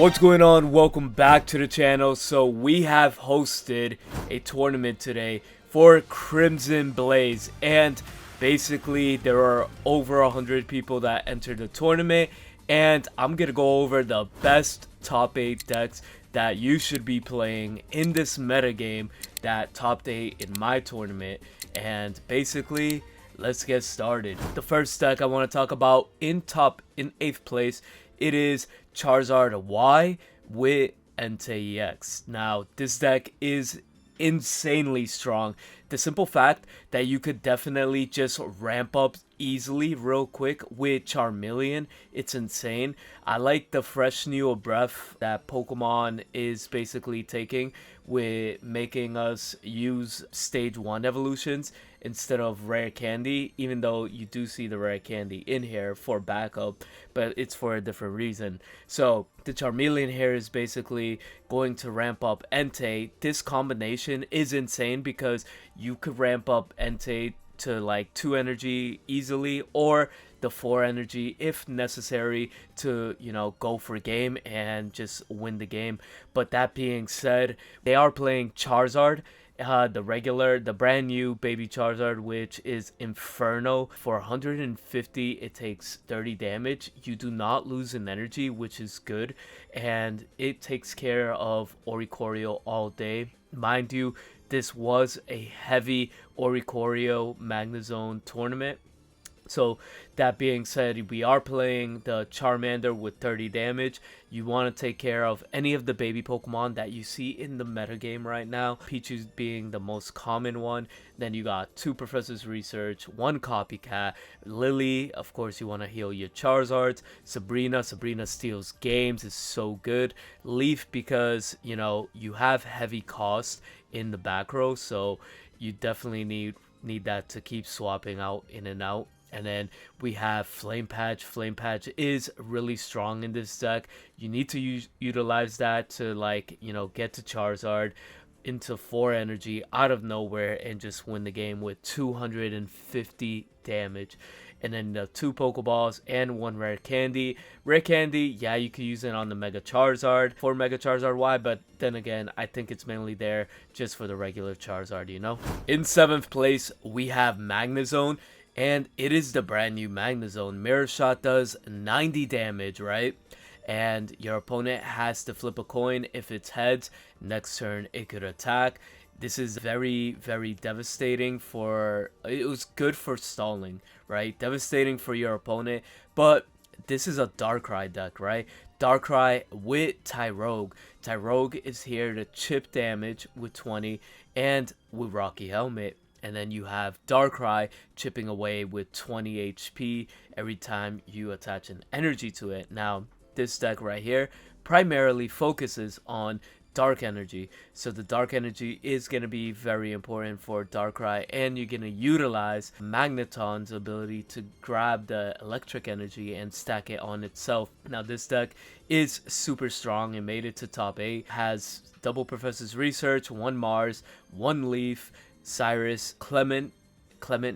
What's going on? Welcome back to the channel. So we have hosted a tournament today for Crimson Blaze, and basically there are over 100 people that entered the tournament, and I'm gonna go over the best top 8 decks that you should be playing in this meta game that topped 8 in my tournament. And basically, let's get started. The first deck I want to talk about in 8th place, it is Charizard Y with Entei EX. Now, this deck is insanely strong. The simple fact that you could definitely just ramp up easily real quick with Charmeleon, it's insane. I like the fresh new breath that Pokemon is basically taking with making us use stage 1 evolutions instead of rare candy, even though you do see the rare candy in here for backup, but it's for a different reason. So the Charmeleon here is basically going to ramp up Entei. This combination is insane because you could ramp up Entei to like 2 energy easily, or the 4 energy if necessary to, you know, go for game and just win the game. But that being said, they are playing Charizard, the brand new baby Charizard, which is Inferno. For 150, it takes 30 damage. You do not lose an energy, which is good, and it takes care of Oricorio all day. Mind you, this was a heavy Oricorio Magnezone tournament. So that being said, we are playing the Charmander with 30 damage. You want to take care of any of the baby Pokemon that you see in the metagame right now. Pichu being the most common one. Then you got 2 Professor's Research, 1 Copycat. Lily, of course you want to heal your Charizards. Sabrina steals games, is so good. Leaf, because, you know, you have heavy cost in the back row, so you definitely need that to keep swapping out in and out. And then we have Flame Patch. Flame Patch is really strong in this deck. You need to utilize that to, like, you know, get to Charizard into 4 energy out of nowhere and just win the game with 250 damage. And then the 2 Pokeballs and 1 Rare Candy. Rare Candy, yeah, you could use it on the Mega Charizard for Mega Charizard Y, but then again, I think it's mainly there just for the regular Charizard, you know? In 7th place, we have Magnezone. And it is the brand new Magnezone. Mirror Shot does 90 damage, right? And your opponent has to flip a coin. If it's heads, next turn it could attack. This is very, very devastating for... It was good for stalling, right? Devastating for your opponent. But this is a Darkrai deck, right? Darkrai with Tyrogue. Tyrogue is here to chip damage with 20 and with Rocky Helmet. And then you have Darkrai chipping away with 20 HP every time you attach an energy to it. Now, this deck right here primarily focuses on dark energy. So the dark energy is going to be very important for Darkrai, and you're going to utilize Magneton's ability to grab the electric energy and stack it on itself. Now, this deck is super strong and made it to top 8. Has double Professor's Research, 1 Mars, 1 Leaf, Cyrus, Clement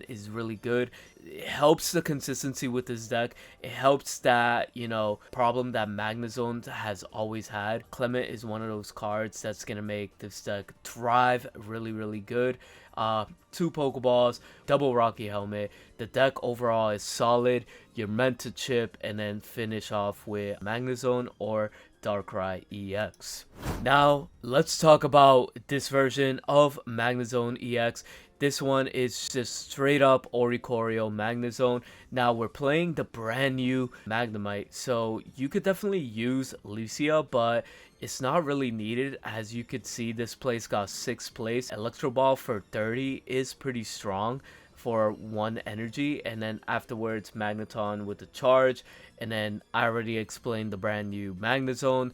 is really good. It helps the consistency with this deck. It helps that, you know, problem that Magnezone has always had. Clement is one of those cards that's gonna make this deck thrive really, really good. 2 Pokeballs, double Rocky Helmet. The deck overall is solid. You're meant to chip and then finish off with Magnezone or Darkrai EX. Now, let's talk about this version of Magnezone EX. This one is just straight up Oricorio Magnezone. Now, we're playing the brand new Magnemite, so you could definitely use Lucia, but it's not really needed. As you could see, this place got 6th place. Electro Ball for 30 is pretty strong for 1 energy, and then afterwards Magneton with the charge. And then I already explained the brand new Magnezone.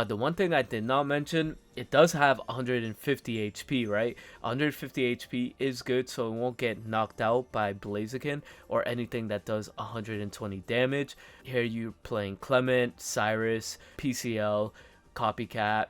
The one thing I did not mention, it does have 150 HP, right? 150 HP is good, so it won't get knocked out by Blaziken or anything that does 120 damage. Here you're playing Clement, Cyrus, PCL, Copycat,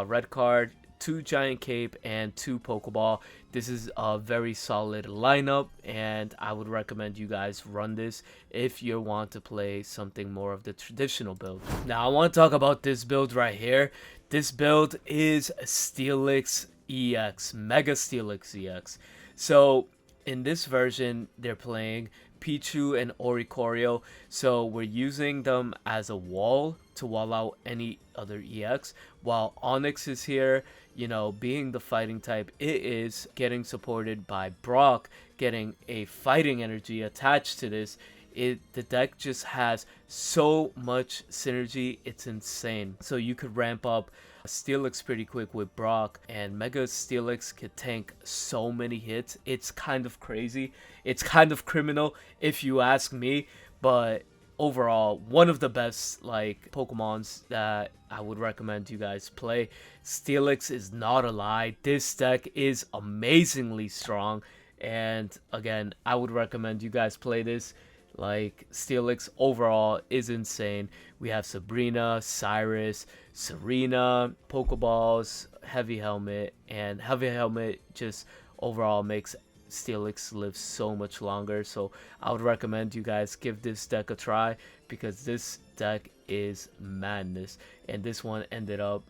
Red Card. 2 Giant Cape and 2 Pokeball. This is a very solid lineup, and I would recommend you guys run this if you want to play something more of the traditional build. Now I want to talk about this build right here. This build is Steelix EX, Mega Steelix EX. So in this version, they're playing Pichu and Oricorio, so we're using them as a wall to wall out any other EX, while Onyx is here, you know, being the fighting type. It is getting supported by Brock, getting a fighting energy attached to this. The deck just has so much synergy, it's insane. So you could ramp up Steelix pretty quick with Brock, and Mega Steelix could tank so many hits. It's kind of crazy. It's kind of criminal if you ask me, but overall, one of the best like Pokemons that I would recommend you guys play. Steelix is not a lie. This deck is amazingly strong, and again, I would recommend you guys play this. Like, Steelix overall is insane. We have Sabrina, Cyrus, Serena, Pokeballs, Heavy Helmet, and Heavy Helmet just overall makes Steelix live so much longer. So I would recommend you guys give this deck a try, because this deck is madness. And this one ended up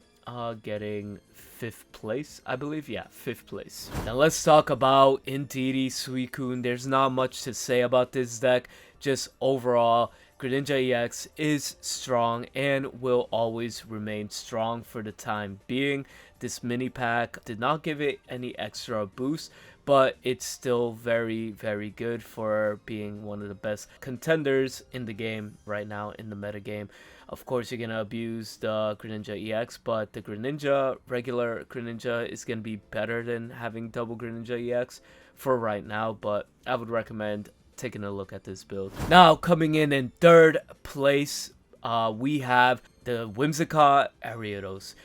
getting 5th place, I believe. Yeah, 5th place. Now let's talk about Indeedee Suicune. There's not much to say about this deck. Just overall, Greninja EX is strong and will always remain strong for the time being. This mini pack did not give it any extra boost, but it's still very, very good for being one of the best contenders in the game right now in the meta game. Of course, you're going to abuse the Greninja EX, but the regular Greninja is going to be better than having double Greninja EX for right now, but I would recommend taking a look at this build. Now, coming in 3rd place, we have the Whimsicott Ariados.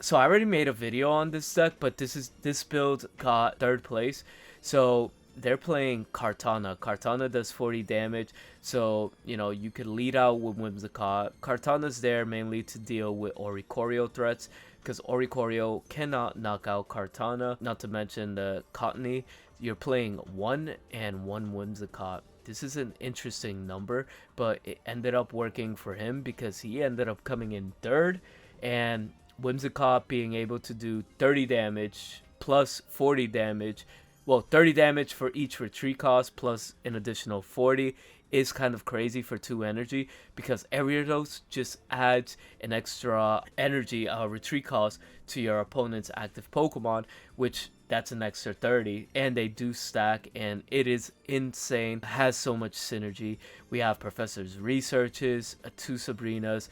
So I already made a video on this deck, but this build got 3rd place. So they're playing Kartana. Kartana does 40 damage, so you know you could lead out with Whimsicott. Kartana's there mainly to deal with Oricorio threats, because Oricorio cannot knock out Kartana. Not to mention the Cottony. You're playing 1 and 1 Whimsicott. This is an interesting number, but it ended up working for him because he ended up coming in 3rd, and Whimsicott being able to do 30 damage plus 40 damage. Well, 30 damage for each retreat cost plus an additional 40 is kind of crazy for 2 energy, because Ariados just adds an extra energy retreat cost to your opponent's active Pokemon, which that's an extra 30, and they do stack, and it is insane. It has so much synergy. We have Professor's Researches, 2 Sabrinas,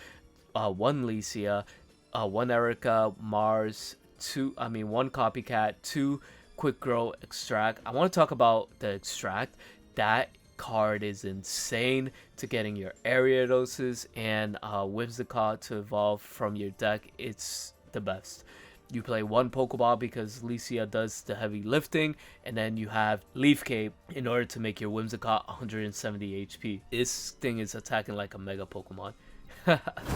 1 Licia, 1 Erica, Mars, 1 Copycat, 2 Quick Grow Extract. I want to talk about the Extract. That card is insane to getting your Ariadoses and Whimsicott to evolve from your deck. It's the best. You play 1 Pokeball because Licia does the heavy lifting, and then you have Leaf Cape in order to make your Whimsicott 170 HP. This thing is attacking like a Mega Pokemon.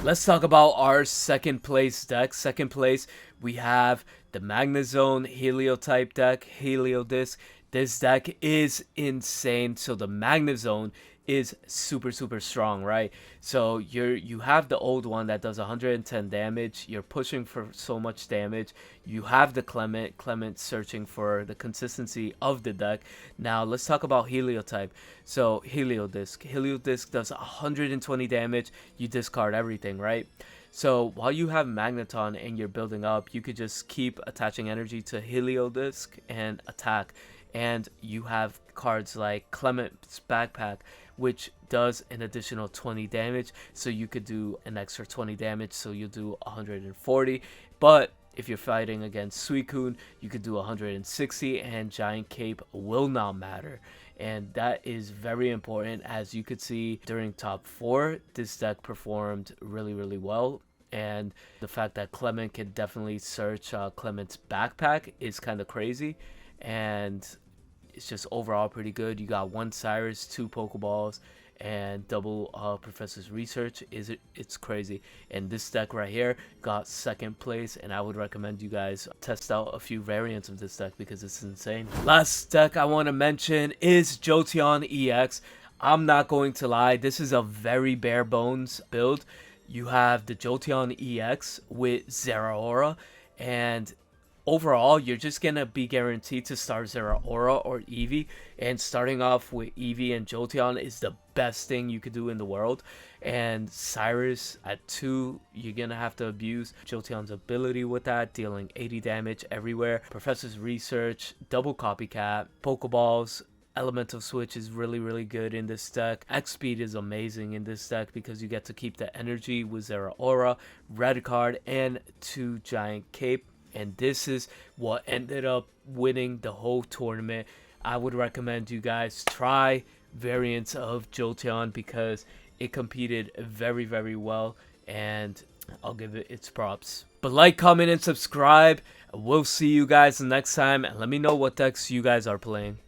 Let's talk about our 2nd place deck. 2nd place, we have the Magnezone Heliotype deck, Heliolisk. This deck is insane. So the Magnezone is super strong, right? So you have the old one that does 110 damage. You're pushing for so much damage. You have the Clement searching for the consistency of the deck. Now let's talk about Heliotype. So Heliolisk does 120 damage. You discard everything, right? So while you have Magneton and you're building up, you could just keep attaching energy to Heliolisk and attack. And you have cards like Clement's Backpack, which does an additional 20 damage, so you could do an extra 20 damage, so you'll do 140. But if you're fighting against Suicune, you could do 160, and Giant Cape will not matter. And that is very important. As you could see during top 4, this deck performed really well. And the fact that Clement can definitely search Clement's Backpack is kind of crazy. And it's just overall pretty good. You got 1 Cyrus, 2 Pokeballs, and double Professor's Research. It's crazy. And this deck right here got second place, and I would recommend you guys test out a few variants of this deck because it's insane. Last deck I want to mention is Jolteon EX. I'm not going to lie, this is a very bare bones build. You have the Jolteon EX with Zeraora, and overall, you're just going to be guaranteed to start Zeraora or Eevee, and starting off with Eevee and Jolteon is the best thing you could do in the world. And Cyrus at 2, you're going to have to abuse Jolteon's ability with that, dealing 80 damage everywhere. Professor's Research, double Copycat, Pokeballs, Elemental Switch is really good in this deck. X Speed is amazing in this deck because you get to keep the energy with Zeraora, Red Card, and 2 Giant Cape. And this is what ended up winning the whole tournament. I would recommend you guys try variants of Jolteon because it competed very well, and I'll give it its props. But like, comment, and subscribe. We'll see you guys next time, and let me know what decks you guys are playing.